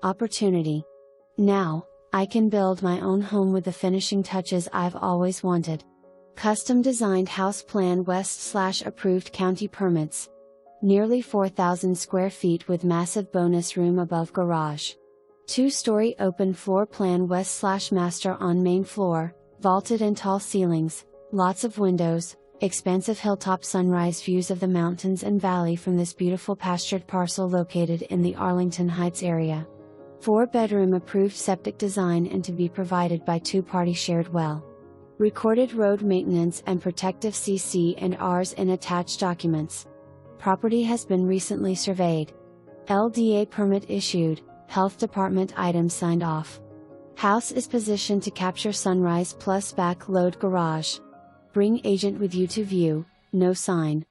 Opportunity. Now, I can build my own home with the finishing touches I've always wanted. Custom designed house plan west/approved county permits. Nearly 4,000 square feet with massive bonus room above garage. 2-story open floor plan west/master on main floor, vaulted and tall ceilings, lots of windows, expansive hilltop sunrise views of the mountains and valley from this beautiful pastured parcel located in the Arlington Heights area. 4-bedroom approved septic design and to be provided by 2-party shared well. Recorded road maintenance and protective CC&Rs in attached documents. Property has been recently surveyed. LDA permit issued, Health Department items signed off. House is positioned to capture sunrise plus back load garage. Bring agent with you to view, no sign.